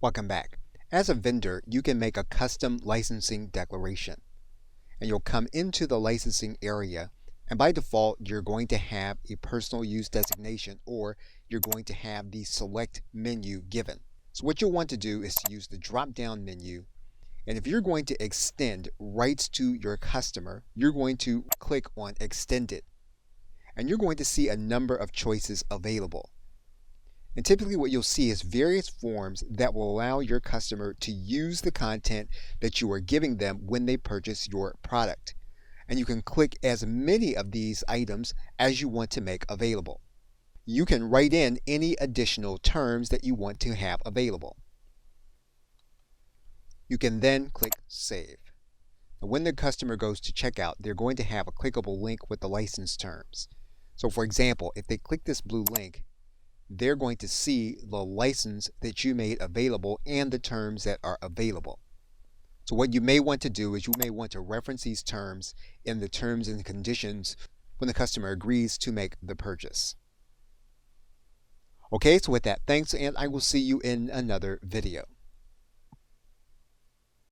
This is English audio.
Welcome back. As a vendor, you can make a custom licensing declaration, and you'll come into the licensing area, and by default you're going to have a personal use designation, or you're going to have the select menu given. So what you'll want to do is to use the drop down menu, and if you're going to extend rights to your customer, you're going to click on extend it, and you're going to see a number of choices available. And typically what you'll see is various forms that will allow your customer to use the content that you are giving them when they purchase your product. And you can click as many of these items as you want to make available. You can write in any additional terms that you want to have available. You can then click Save. And when the customer goes to checkout, they're going to have a clickable link with the license terms. So for example, if they click this blue link, they're going to see the license that you made available and the terms that are available. So what you may want to do is you may want to reference these terms in the terms and conditions when the customer agrees to make the purchase. Okay, so with that, thanks, and I will see you in another video.